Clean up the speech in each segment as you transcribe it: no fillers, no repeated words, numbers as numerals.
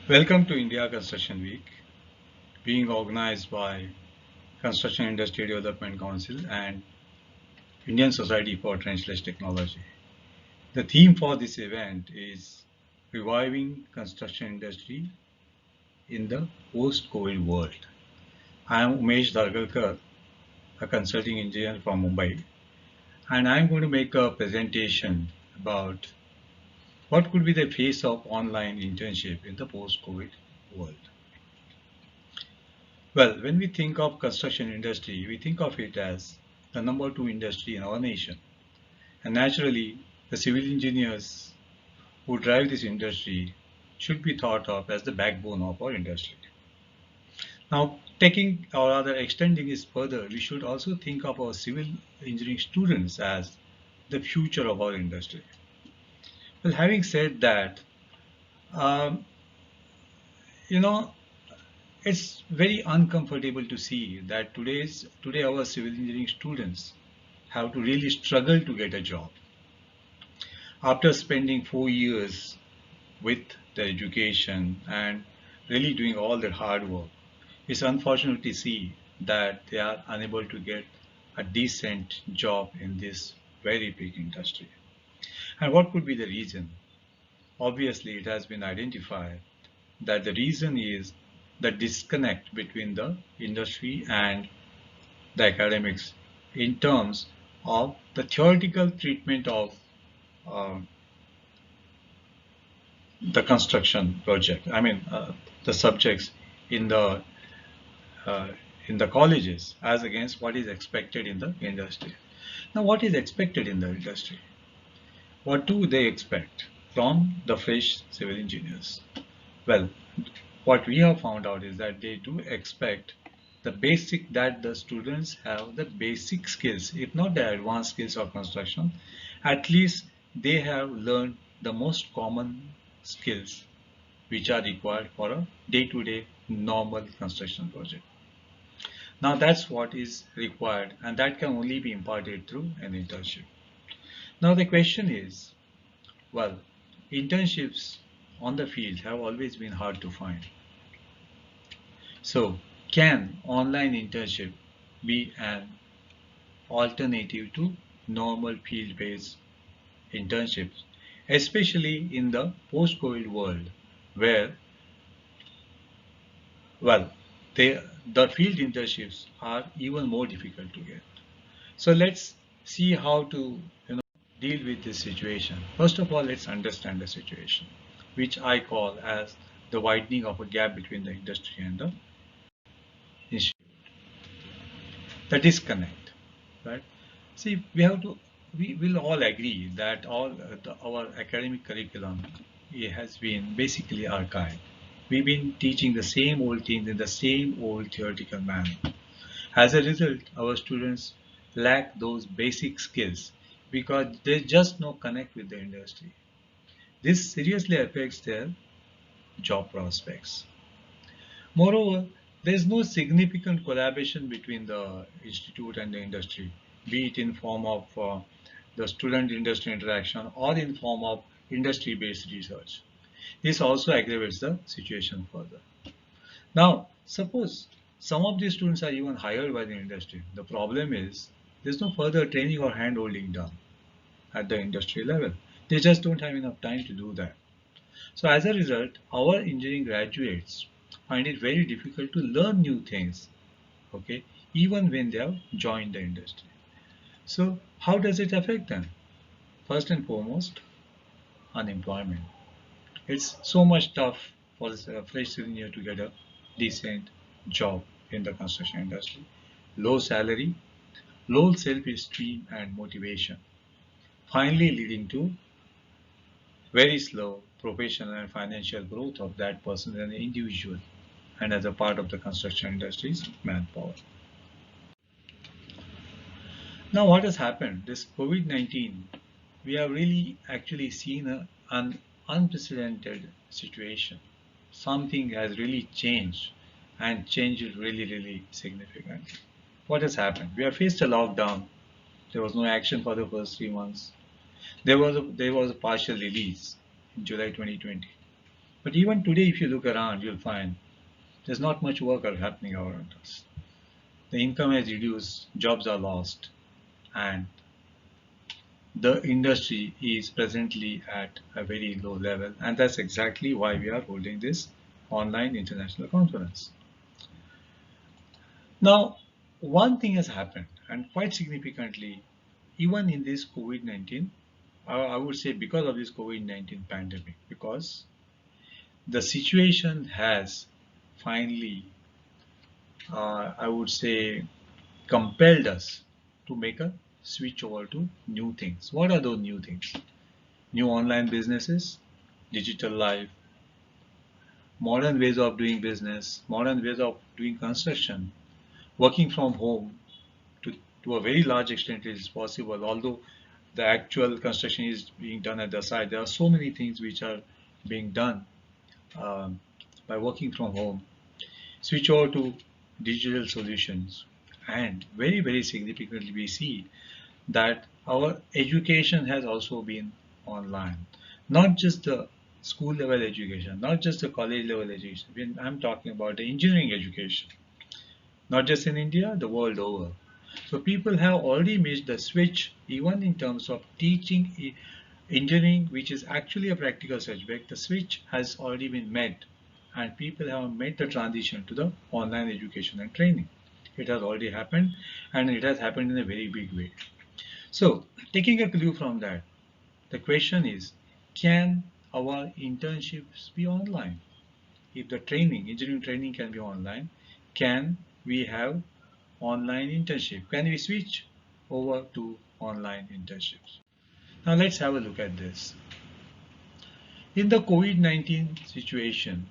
Welcome to India Construction Week, being organized by Construction Industry Development Council and Indian Society for Trenchless Technology. The theme for this event is reviving construction industry in the post-COVID world. I am Umesh Dhargalkar, a consulting engineer from Mumbai, and I am going to make a presentation about what could be the face of online internship in the post-COVID world. Well, when we think of construction industry, we think of it as the number two industry in our nation. And naturally, the civil engineers who drive this industry should be thought of as the backbone of our industry. Now, taking or rather extending this further, we should also think of our civil engineering students as the future of our industry. Well, having said that, um, you know, it's very uncomfortable to see that today our civil engineering students have to really struggle to get a job after spending 4 years with their education and really doing all their hard work. It's unfortunate to see that they are unable to get a decent job in this very big industry. And what could be the reason? Obviously, it has been identified that the reason is the disconnect between the industry and the academics in terms of the theoretical treatment of uh, the construction project. The subjects in the uh, in the colleges as against what is expected in the industry. Now, what is expected in the industry? What do they expect from the fresh civil engineers? Well, what we have found out is that they do expect the basic that the students have the basic skills, if not the advanced skills of construction, at least they have learned the most common skills which are required for a day-to-day normal construction project. Now that's what is required and that can only be imparted through an internship. Now the question is, well, internships on the field have always been hard to find. So, can online internship be an alternative to normal field-based internships, especially in the post-COVID world where, well, the field internships are even more difficult to get. So let's see how to deal with this situation. First of all, let's understand the situation, which I call as the widening of a gap between the industry and the institute. The disconnect, right? See, we will all agree that our academic curriculum has been basically archaic. We've been teaching the same old things in the same old theoretical manner. As a result, our students lack those basic skills because there's just no connect with the industry. This seriously affects their job prospects. Moreover, there is no significant collaboration between the institute and the industry, be it in form of the student-industry interaction or in form of industry-based research. This also aggravates the situation further. Now, suppose some of these students are even hired by the industry. The problem is there's no further training or hand-holding done at the industry level. They just don't have enough time to do that. So as a result, our engineering graduates find it very difficult to learn new things, okay, even when they have joined the industry. So how does it affect them? First and foremost, unemployment. It's so much tough for a fresh engineer to get a decent job in the construction industry. Low salary, low self-esteem and motivation, finally leading to very slow professional and financial growth of that person as an individual and as a part of the construction industry's manpower. Now, what has happened? This COVID-19, we have really actually seen an unprecedented situation. Something has really changed and changed really, really significantly. What has happened? We have faced a lockdown. There was no action for the first 3 months. There was a partial release in July 2020. But even today, if you look around, you'll find there's not much work happening around us. The income has reduced, jobs are lost, and the industry is presently at a very low level. And that's exactly why we are holding this online international conference. Now, one thing has happened, and quite significantly, even in this COVID-19, I would say because of this COVID-19 pandemic, because the situation has finally, I would say, compelled us to make a switch over to new things. What are those new things? New online businesses, digital life, modern ways of doing business, modern ways of doing construction, working from home to a very large extent is possible, although the actual construction is being done at the site. There are so many things which are being done um, by working from home. Switch over to digital solutions. And very, very significantly, we see that our education has also been online. Not just the school level education, not just the college level education. When I'm talking about the engineering education, not just in India, the world over. So people have already made the switch even in terms of teaching engineering, which is actually a practical subject. The switch has already been made and people have made the transition to the online education and training. It has already happened and it has happened in a very big way. So taking a clue from that, the question is, can our internships be online? If the training, engineering training can be online, can we have online internship? Can we switch over to online internships? Now let's have a look at this. In the COVID-19 situation,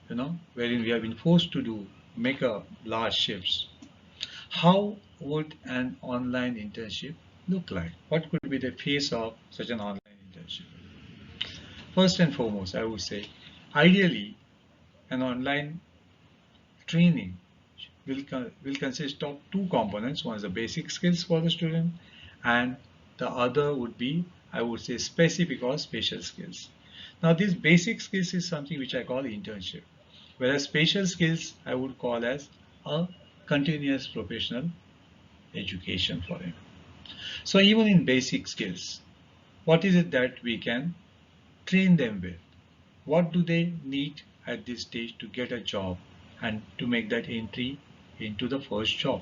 wherein we have been forced to make a large shifts, how would an online internship look like? What could be the face of such an online internship? First and foremost, I would say, ideally, an online training will consist of two components. One is the basic skills for the student, and the other would be, I would say, specific or special skills. Now, these basic skills is something which I call internship, whereas special skills I would call as a continuous professional education for him. So even in basic skills, what is it that we can train them with? What do they need at this stage to get a job and to make that entry into the first job,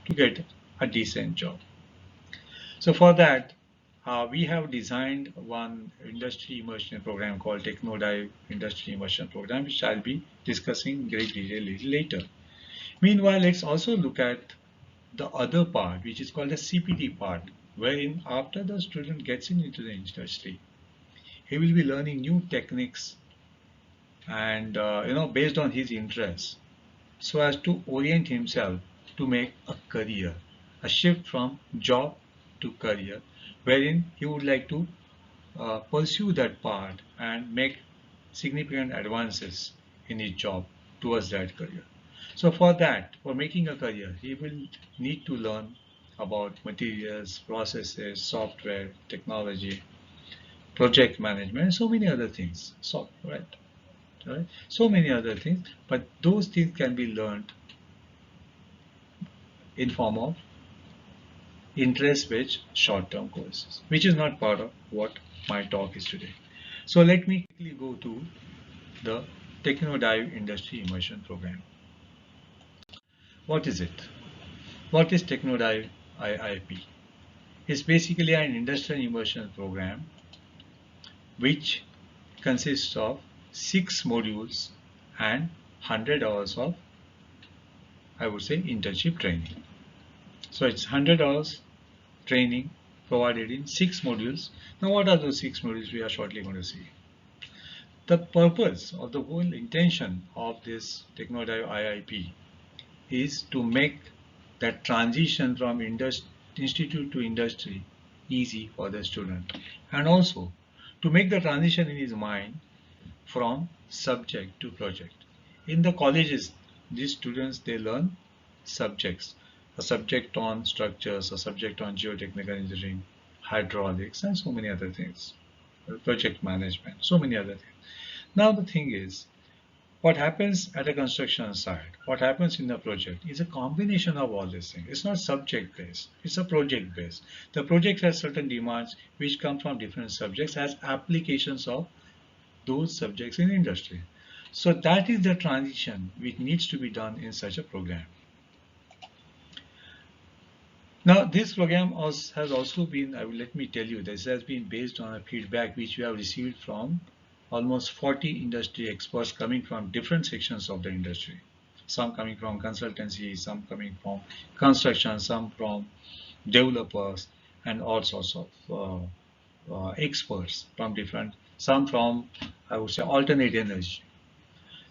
to get a decent job? So for that, we have designed one industry immersion program called TechnoDive Industry Immersion Program, which I'll be discussing in great detail a little later. Meanwhile, let's also look at the other part, which is called the CPT part, wherein after the student gets into the industry, he will be learning new techniques and based on his interests, so as to orient himself to make a career, a shift from job to career, wherein he would like to pursue that part and make significant advances in his job towards that career. So for that, for making a career, he will need to learn about materials, processes, software, technology, project management, so many other things. So, right? So many other things, but those things can be learned in form of interest-based short-term courses, which is not part of what my talk is today. So let me quickly go to the TechnoDive Industry Immersion Program. What is it? What is TechnoDive IIP? It's basically an industrial immersion program which consists of 6 modules and 100 hours of, I would say, internship training. So it's 100 hours training provided in 6 modules. Now what are those 6 modules we are shortly going to see? The purpose of the whole intention of this TechnoDive IIP is to make that transition from institute to industry easy for the student, and also to make the transition in his mind from subject to project. In the colleges, these students, they learn subjects, a subject on structures, a subject on geotechnical engineering, hydraulics, and so many other things, project management, so many other things. Now the thing is, what happens at a construction site, what happens in the project is a combination of all these things. It's not subject based, it's a project based. The project has certain demands which come from different subjects as applications of those subjects in industry. So that is the transition which needs to be done in such a program. Now, this program has also been, let me tell you, this has been based on a feedback which we have received from almost 40 industry experts coming from different sections of the industry. Some coming from consultancy, some coming from construction, some from developers, and all sorts of experts from different, some from, I would say, alternate energy.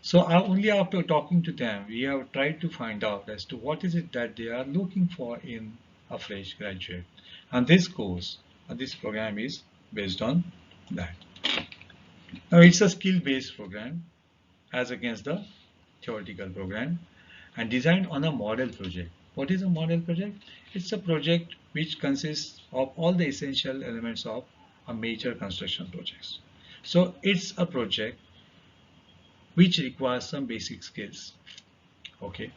So only after talking to them, we have tried to find out as to what is it that they are looking for in a fresh graduate. And this course, this program is based on that. Now it's a skill-based program as against the theoretical program and designed on a model project. What is a model project? It's a project which consists of all the essential elements of a major construction project. So it's a project which requires some basic skills, okay,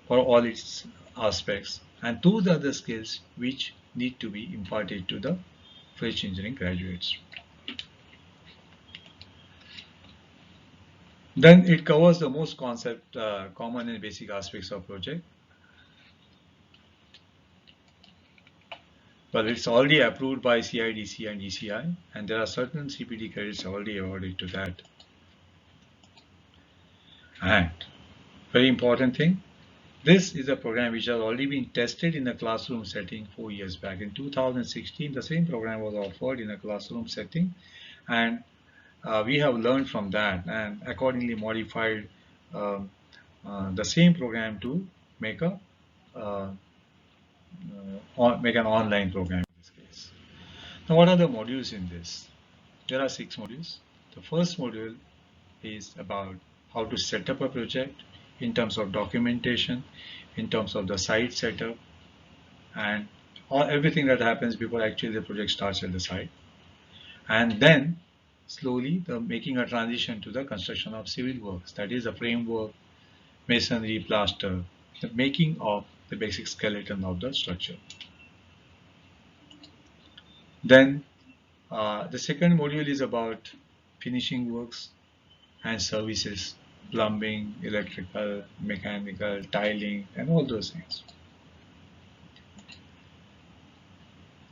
for all its aspects, and those are the skills which need to be imparted to the fresh engineering graduates. Then it covers the most common and basic aspects of project. Well, it's already approved by CIDC and ECI, and there are certain CPD credits already awarded to that. And very important thing, this is a program which has already been tested in a classroom setting 4 years back. In 2016, the same program was offered in a classroom setting, and we have learned from that and accordingly modified the same program to make a make an online program in this case. Now, what are the modules in this? There are 6 modules. The first module is about how to set up a project in terms of documentation, in terms of the site setup, and everything that happens before actually the project starts at the site. And then slowly making a transition to the construction of civil works, that is the framework, masonry, plaster, the making of the basic skeleton of the structure. Then the second module is about finishing works and services, plumbing, electrical, mechanical, tiling, and all those things.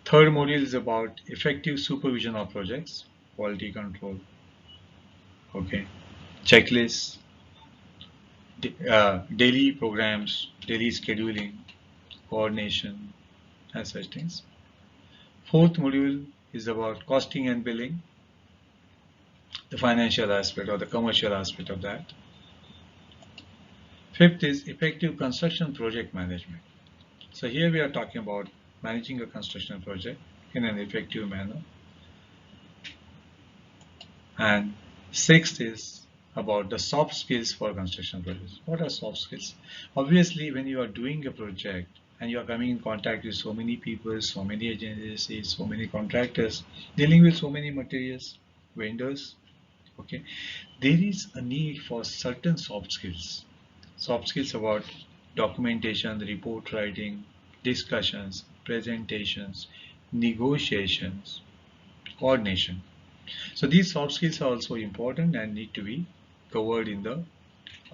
Third module is about effective supervision of projects, quality control, okay, checklists, daily programs, daily scheduling, coordination, and such things. Fourth module is about costing and billing, the financial aspect or the commercial aspect of that. Fifth is effective construction project management. So here we are talking about managing a construction project in an effective manner. And sixth is about the soft skills for construction projects. What are soft skills? Obviously, when you are doing a project and you are coming in contact with so many people, so many agencies, so many contractors, dealing with so many materials, vendors, okay, there is a need for certain soft skills. Soft skills about documentation, report writing, discussions, presentations, negotiations, coordination. So these soft skills are also important and need to be covered in the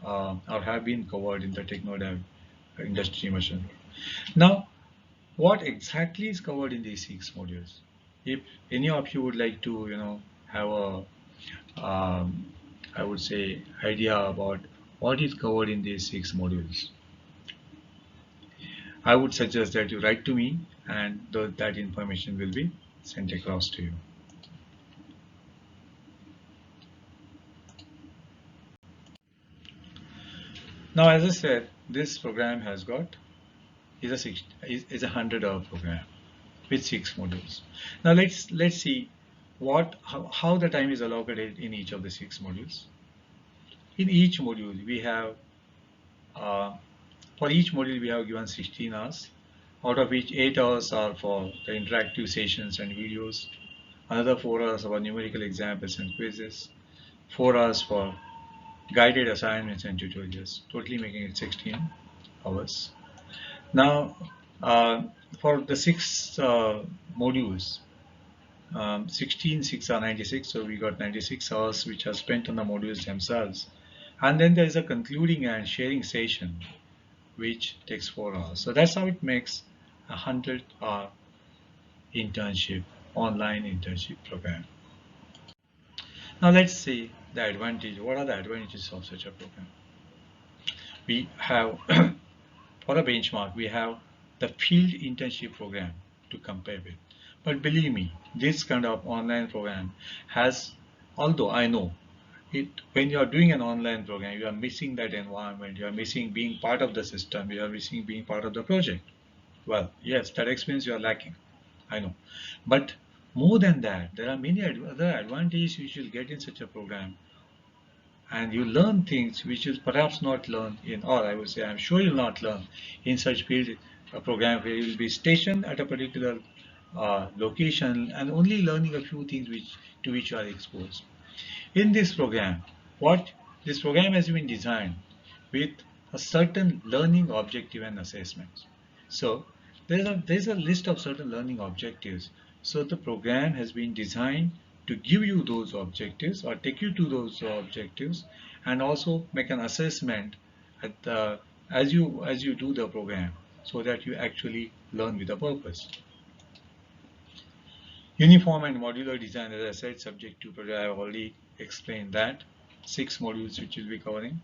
or have been covered in the TechnoDev industry immersion. Now, what exactly is covered in these 6 modules? If any of you would like to, have a, I would say, idea about what is covered in these 6 modules, I would suggest that you write to me and that information will be sent across to you. Now, as I said, this program has got is a 100-hour program with 6 modules. Now let's see how the time is allocated in each of the 6 modules. In each module we have for each module we have given 16 hours, out of which 8 hours are for the interactive sessions and videos, another 4 hours for numerical examples and quizzes, 4 hours for guided assignments and tutorials, totally making it 16 hours. Now, for the 6 modules, 16, 6 are 96, so we got 96 hours which are spent on the modules themselves. And then there is a concluding and sharing session which takes 4 hours. So that's how it makes a 100-hour internship, online internship program. Now let's see the advantage. What are the advantages of such a program? We have, for a benchmark, we have the field internship program to compare with. But believe me, this kind of online program has, although I know it, when you are doing an online program, you are missing that environment, you are missing being part of the system, you are missing being part of the project. Well, yes, that experience you are lacking, I know. But more than that, there are many other advantages which you'll get in such a program. And you learn things which is perhaps not learned in, or I would say, I'm sure you'll not learn in such field a program where you will be stationed at a particular location and only learning a few things to which you are exposed. In this program, what this program has been designed with a certain learning objective and assessments. So there's a list of certain learning objectives. So the program has been designed to give you those objectives or take you to those objectives, and also make an assessment at the, as you do the program, so that you actually learn with a purpose. Uniform and modular design, as I said, subject to project. I have already explained that. 6 modules which we'll be covering.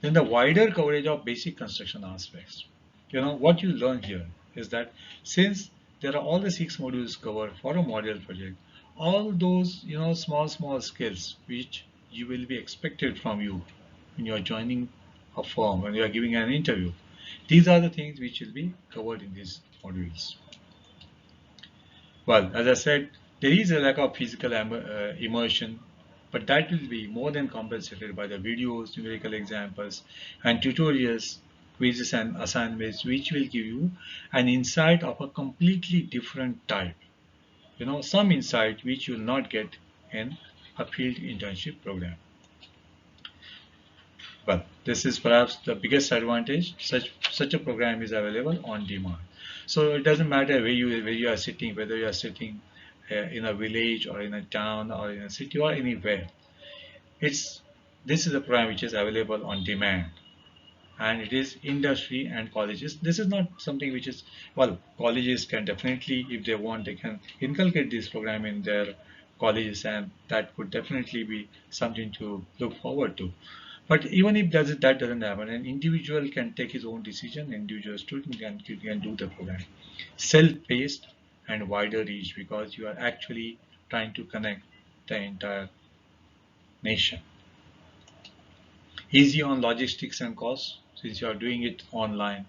Then the wider coverage of basic construction aspects. You know, what you learn here is that since there are all the 6 modules covered for a model project, all those, you know, small skills which you will be expected from you when you are joining a firm, when you are giving an interview, these are the things which will be covered in these modules. Well, as I said, there is a lack of physical immersion, but that will be more than compensated by the videos, numerical examples, and tutorials, quizzes and assignments, which will give you an insight of a completely different type. You know, some insight which you will not get in a field internship program. Well, this is perhaps the biggest advantage. Such a program is available on demand. So it doesn't matter where you are sitting, whether you are sitting in a village or in a town or in a city or anywhere. This is a program which is available on demand, and it is industry and colleges. This is not something which is, well, colleges can definitely, if they want, they can inculcate this program in their colleges, and that could definitely be something to look forward to. But even if that doesn't happen, an individual can take his own decision, individual student can do the program. Self-paced and wider reach, because you are actually trying to connect the entire nation. Easy on logistics and costs, since you are doing it online.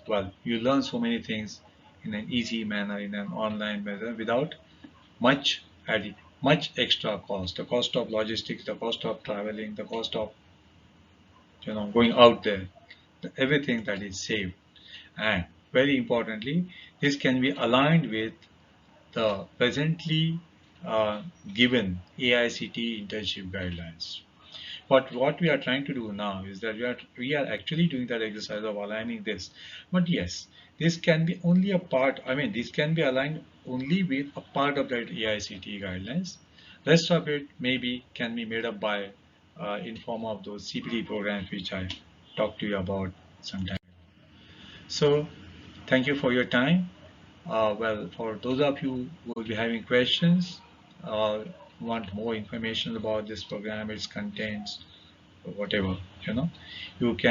Well, you learn so many things in an easy manner, in an online manner, without much much extra cost. The cost of logistics, the cost of traveling, the cost of, you know, going out there, everything that is saved. And very importantly, this can be aligned with the presently given AICTE internship guidelines. But what we are trying to do now is that we are actually doing that exercise of aligning this. But yes, this can be only a part. I mean, this can be aligned only with a part of that AICTE guidelines. Rest of it maybe can be made up by in form of those CPD programs which I talked to you about some time ago. So thank you for your time. Well, for those of you who will be having questions, want more information about this program, its contents, or whatever, you know, you can